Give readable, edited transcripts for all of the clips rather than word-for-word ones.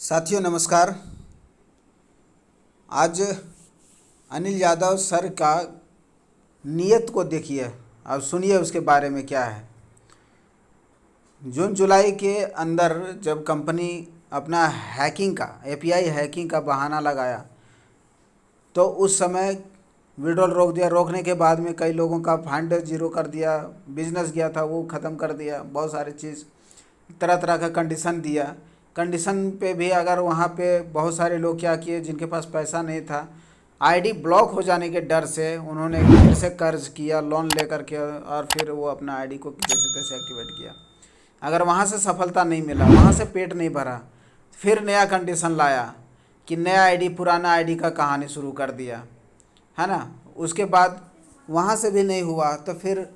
साथियों नमस्कार। आज अनिल यादव सर का नियत को देखिए, अब सुनिए उसके बारे में क्या है। जून जुलाई के अंदर जब कंपनी अपना हैकिंग का एपीआई हैकिंग का बहाना लगाया तो उस समय विड्रॉल रोक दिया। रोकने के बाद में कई लोगों का फंड जीरो कर दिया, बिजनेस गया था वो ख़त्म कर दिया, बहुत सारी चीज़ तरह तरह का कंडीशन दिया। कंडीशन पे भी अगर वहाँ पे बहुत सारे लोग क्या किए, जिनके पास पैसा नहीं था, आईडी ब्लॉक हो जाने के डर से उन्होंने फिर से कर्ज किया, लोन लेकर के, और फिर वो अपना आईडी को जैसे तैसे एक्टिवेट किया। अगर वहाँ से सफलता नहीं मिला, वहाँ से पेट नहीं भरा, फिर नया कंडीशन लाया कि नया आईडी पुराना आईडी का कहानी शुरू कर दिया, है ना। उसके बाद वहाँ से भी नहीं हुआ तो फिर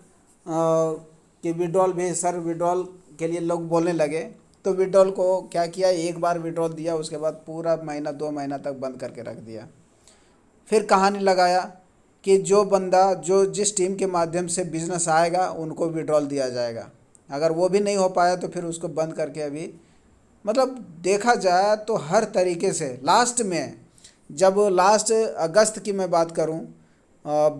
कि विड्रॉल भी, सर विड्रॉल के लिए लोग बोलने लगे। तो विड्रॉल को क्या किया, एक बार विड्रॉल दिया, उसके बाद पूरा महीना 2 महीना तक बंद करके रख दिया। फिर कहानी लगाया कि जो बंदा जो जिस टीम के माध्यम से बिजनेस आएगा उनको विड्रॉल दिया जाएगा। अगर वो भी नहीं हो पाया तो फिर उसको बंद करके अभी, मतलब देखा जाए तो हर तरीके से लास्ट में, जब लास्ट अगस्त की मैं बात करूं,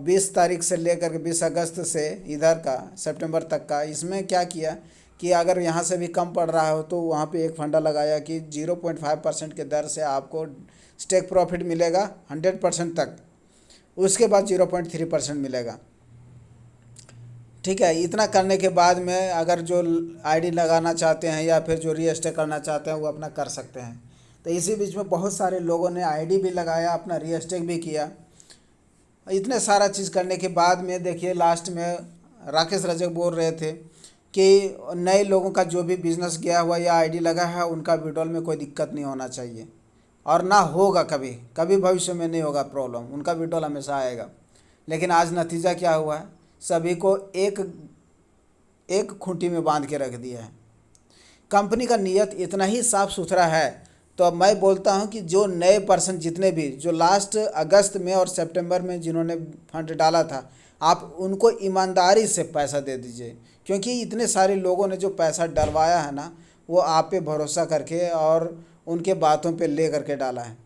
20 तारीख से लेकर के 20 अगस्त से इधर का सितंबर तक का, इसमें क्या किया कि अगर यहाँ से भी कम पड़ रहा हो तो वहाँ पे एक फंडा लगाया कि 0.5% के दर से आपको स्टेक प्रॉफिट मिलेगा 100% तक, उसके बाद 0.3% मिलेगा। ठीक है, इतना करने के बाद में अगर जो आईडी लगाना चाहते हैं या फिर जो रीएस्टेक करना चाहते हैं वो अपना कर सकते हैं। तो इसी बीच में बहुत सारे लोगों ने आईडी भी लगाया, अपना रीएस्टेक भी किया। इतने सारा चीज़ करने के बाद में देखिए लास्ट में राकेश रजक बोल रहे थे कि नए लोगों का जो भी बिजनेस गया हुआ या आईडी लगा है उनका विड्रॉल में कोई दिक्कत नहीं होना चाहिए, और ना होगा, कभी कभी भविष्य में नहीं होगा प्रॉब्लम, उनका विड्रॉल हमेशा आएगा। लेकिन आज नतीजा क्या हुआ है, सभी को एक एक खूंटी में बांध के रख दिया है। कंपनी का नियत इतना ही साफ सुथरा है, तो अब मैं बोलता हूं कि जो नए पर्सन जितने भी जो लास्ट अगस्त में और सितंबर में जिन्होंने फंड डाला था, आप उनको ईमानदारी से पैसा दे दीजिए, क्योंकि इतने सारे लोगों ने जो पैसा डलवाया है ना, वो आप पे भरोसा करके और उनके बातों पे ले करके डाला है।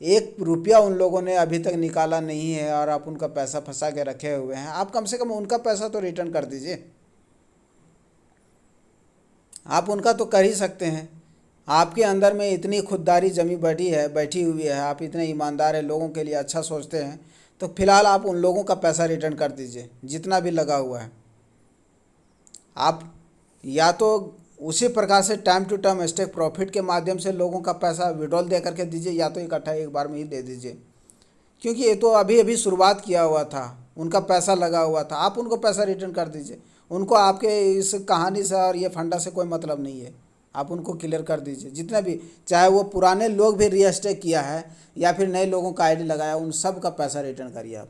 1 रुपया उन लोगों ने अभी तक निकाला नहीं है और आप उनका पैसा फंसा के रखे हुए हैं। आप कम से कम उनका पैसा तो रिटर्न कर दीजिए। आप उनका तो कर ही सकते हैं। आपके अंदर में इतनी खुददारी जमी बैठी हुई है, आप इतने ईमानदार हैं, लोगों के लिए अच्छा सोचते हैं, तो फिलहाल आप उन लोगों का पैसा रिटर्न कर दीजिए जितना भी लगा हुआ है। आप या तो उसी प्रकार से time to time stake profit के माध्यम से लोगों का पैसा विड्रॉल दे करके दीजिए, या तो इकट्ठा एक बार में ही दे दीजिए, क्योंकि ये तो अभी अभी शुरुआत किया हुआ था, उनका पैसा लगा हुआ था। आप उनको पैसा रिटर्न कर दीजिए, उनको आपके इस कहानी से और ये फंडा से कोई मतलब नहीं है। आप उनको क्लियर कर दीजिए, जितने भी, चाहे वो पुराने लोग भी रीस्टेक किया है या फिर नए लोगों का आईडी लगाया, उन सब का पैसा रिटर्न करिए आप।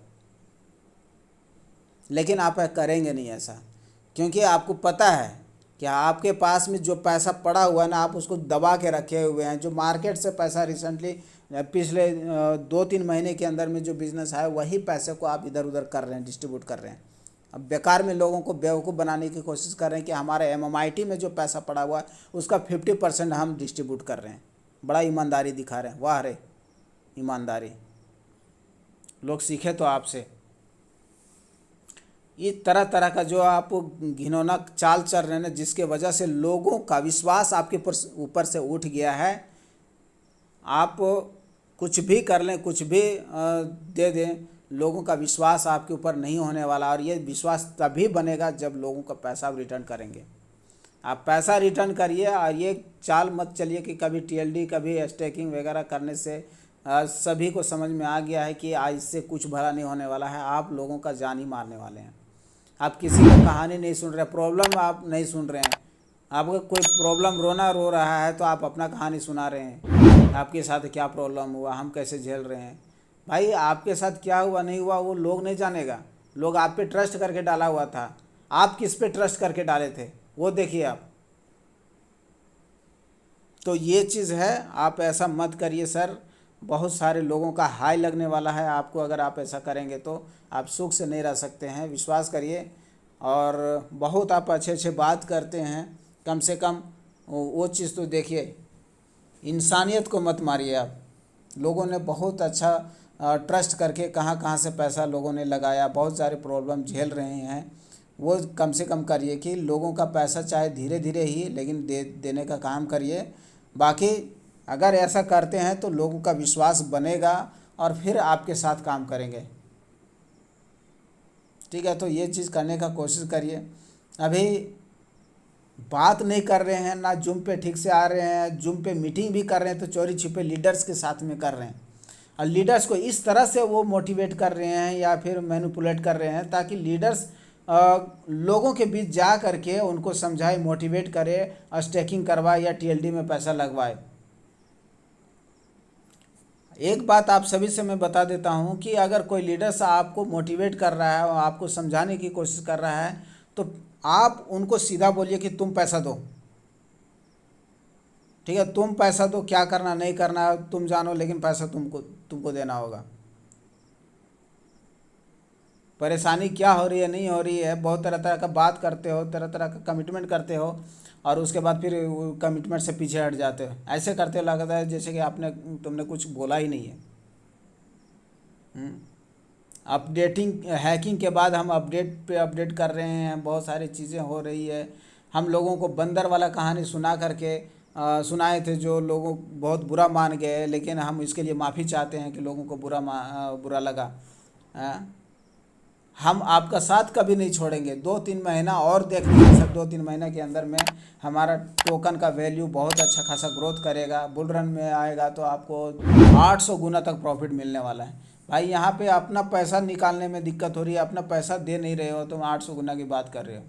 लेकिन आप करेंगे नहीं ऐसा, क्योंकि आपको पता है कि आपके पास में जो पैसा पड़ा हुआ है ना, आप उसको दबा के रखे हुए हैं। जो मार्केट से पैसा रिसेंटली पिछले 2-3 महीने के अंदर में जो बिज़नेस है, वही पैसे को आप इधर उधर कर रहे हैं, डिस्ट्रीब्यूट कर रहे हैं। अब बेकार में लोगों को बेवकूफ़ बनाने की कोशिश कर रहे हैं कि हमारे एमएमआईटी में जो पैसा पड़ा हुआ है उसका 50% हम डिस्ट्रीब्यूट कर रहे हैं। बड़ा ईमानदारी दिखा रहे हैं, वाह रे ईमानदारी, लोग सीखे तो आपसे। ये तरह तरह का जो आप घिनौना चाल चल रहे हैं ना, जिसके वजह से लोगों का विश्वास आपके ऊपर से उठ गया है। आप कुछ भी कर लें, कुछ भी दे दें, लोगों का विश्वास आपके ऊपर नहीं होने वाला। और ये विश्वास तभी बनेगा जब लोगों का पैसा आप रिटर्न करेंगे। आप पैसा रिटर्न करिए, और ये चाल मत चलिए कि कभी टीएलडी कभी स्टेकिंग वगैरह करने से सभी को समझ में आ गया है कि आज इससे कुछ भला नहीं होने वाला है। आप लोगों का जान ही मारने वाले हैं। आप किसी का कहानी नहीं सुन रहे, प्रॉब्लम आप नहीं सुन रहे हैं। आपको कोई प्रॉब्लम रोना रो रहा है तो आप अपना कहानी सुना रहे हैं, आपके साथ क्या प्रॉब्लम हुआ, हम कैसे झेल रहे हैं। भाई आपके साथ क्या हुआ नहीं हुआ वो लोग नहीं जानेगा। लोग आप पे ट्रस्ट करके डाला हुआ था, आप किस पे ट्रस्ट करके डाले थे वो देखिए आप। तो ये चीज़ है, आप ऐसा मत करिए सर। बहुत सारे लोगों का हाई लगने वाला है आपको, अगर आप ऐसा करेंगे तो आप सुख से नहीं रह सकते हैं, विश्वास करिए। और बहुत आप अच्छे अच्छे बात करते हैं, कम से कम वो चीज़ तो देखिए। इंसानियत को मत मारिए आप। लोगों ने बहुत अच्छा ट्रस्ट करके कहाँ कहाँ से पैसा लोगों ने लगाया, बहुत सारे प्रॉब्लम झेल रहे हैं, वो कम से कम करिए कि लोगों का पैसा चाहे धीरे धीरे ही लेकिन देने का काम करिए। बाकी अगर ऐसा करते हैं तो लोगों का विश्वास बनेगा और फिर आपके साथ काम करेंगे। ठीक है, तो ये चीज़ करने का कोशिश करिए। अभी बात नहीं कर रहे हैं ना, जूम पे ठीक से आ रहे हैं, जूम पे मीटिंग भी कर रहे हैं तो चोरी छिपे लीडर्स के साथ में कर रहे हैं, और लीडर्स को इस तरह से वो मोटिवेट कर रहे हैं या फिर मैनिपुलेट कर रहे हैं ताकि लीडर्स लोगों के बीच जा करके उनको समझाए, मोटिवेट करे, स्टेकिंग करवाए या टीएलडी में पैसा लगवाए। एक बात आप सभी से मैं बता देता हूँ कि अगर कोई लीडर्स आपको मोटिवेट कर रहा है और आपको समझाने की कोशिश कर रहा है तो आप उनको सीधा बोलिए कि तुम पैसा दो। ठीक है, तुम पैसा दो, क्या करना नहीं करना तुम जानो, लेकिन पैसा तुमको तुमको देना होगा। परेशानी क्या हो रही है नहीं हो रही है, बहुत तरह तरह का बात करते हो, तरह तरह का कमिटमेंट करते हो और उसके बाद फिर कमिटमेंट से पीछे हट जाते हो। ऐसे करते लगता है जैसे कि तुमने कुछ बोला ही नहीं है। अपडेटिंग हैकिंग के बाद हम अपडेट पे अपडेट कर रहे हैं, बहुत सारी चीज़ें हो रही है। हम लोगों को बंदर वाला कहानी सुना करके सुनाए थे, जो लोगों बहुत बुरा मान गए, लेकिन हम इसके लिए माफ़ी चाहते हैं कि लोगों को बुरा लगा। हम आपका साथ कभी नहीं छोड़ेंगे। 2-3 महीना और देख लीजिए सर, 2-3 महीना के अंदर में हमारा टोकन का वैल्यू बहुत अच्छा खासा ग्रोथ करेगा। बुल रन में आएगा तो आपको 800 गुना तक प्रॉफिट मिलने वाला है। भाई यहाँ पे अपना पैसा निकालने में दिक्कत हो रही है, अपना पैसा दे नहीं रहे हो, तुम 800 गुना की बात कर रहे हो।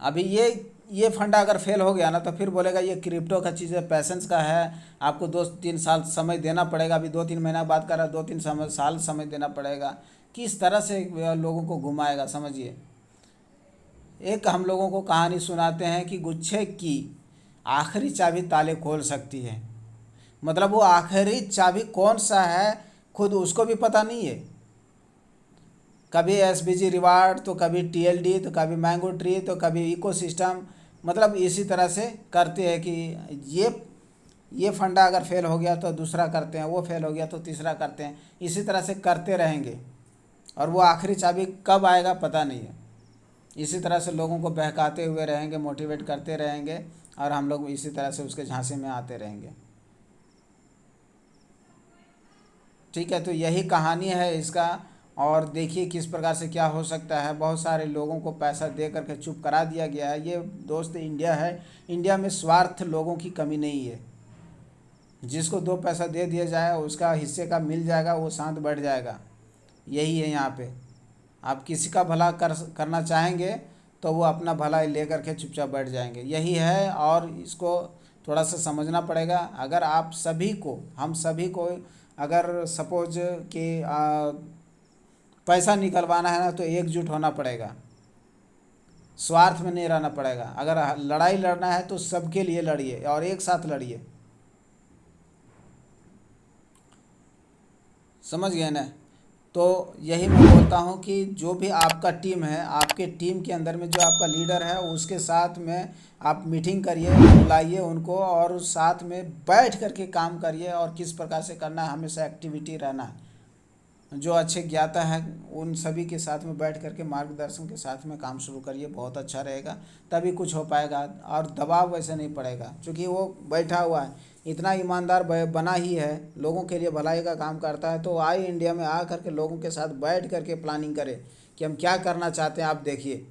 अभी ये फंडा अगर फेल हो गया ना तो फिर बोलेगा ये क्रिप्टो का चीज़ है, पैसेंस का है, आपको 2-3 साल समय देना पड़ेगा। अभी 2-3 महीना बात कर रहा है, 2-3 साल समय देना पड़ेगा। किस तरह से लोगों को घुमाएगा समझिए। एक हम लोगों को कहानी सुनाते हैं कि गुच्छे की आखिरी चाबी ताले खोल सकती है। मतलब वो आखिरी चाबी कौन सा है खुद उसको भी पता नहीं है। कभी एसबीजी रिवार्ड तो कभी टीएलडी तो कभी मैंगो ट्री तो कभी इकोसिस्टम, मतलब इसी तरह से करते हैं कि ये फंडा अगर फेल हो गया तो दूसरा करते हैं, वो फेल हो गया तो तीसरा करते हैं, इसी तरह से करते रहेंगे और वो आखिरी चाबी कब आएगा पता नहीं है। इसी तरह से लोगों को बहकाते हुए रहेंगे, मोटिवेट करते रहेंगे और हम लोग इसी तरह से उसके झांसे में आते रहेंगे। ठीक है, तो यही कहानी है इसका। और देखिए किस प्रकार से क्या हो सकता है। बहुत सारे लोगों को पैसा दे करके चुप करा दिया गया है। ये दोस्त इंडिया है, इंडिया में स्वार्थ लोगों की कमी नहीं है। जिसको 2 पैसा दे दिया जाए उसका हिस्से का मिल जाएगा, वो शांत बैठ जाएगा। यही है यहाँ पे। आप किसी का भला करना चाहेंगे तो वो अपना भला ले करके चुपचाप बैठ जाएंगे, यही है। और इसको थोड़ा सा समझना पड़ेगा। अगर आप सभी को, हम सभी को अगर सपोज कि पैसा निकलवाना है ना तो एकजुट होना पड़ेगा, स्वार्थ में नहीं रहना पड़ेगा। अगर लड़ाई लड़ना है तो सबके लिए लड़िए और एक साथ लड़िए, समझ गए ना। तो यही मैं बोलता हूँ कि जो भी आपका टीम है, आपके टीम के अंदर में जो आपका लीडर है उसके साथ में आप मीटिंग करिए, बुलाइए उनको और उस साथ में बैठ करके काम करिए और किस प्रकार से करना है, हमेशा एक्टिविटी रहना है। जो अच्छे ज्ञाता है उन सभी के साथ में बैठ करके मार्गदर्शन के साथ में काम शुरू करिए, बहुत अच्छा रहेगा, तभी कुछ हो पाएगा। और दबाव वैसे नहीं पड़ेगा क्योंकि वो बैठा हुआ है, इतना ईमानदार बना ही है, लोगों के लिए भलाई का काम करता है। तो आए इंडिया में आ करके लोगों के साथ बैठ करके प्लानिंग करें कि हम क्या करना चाहते हैं। आप देखिए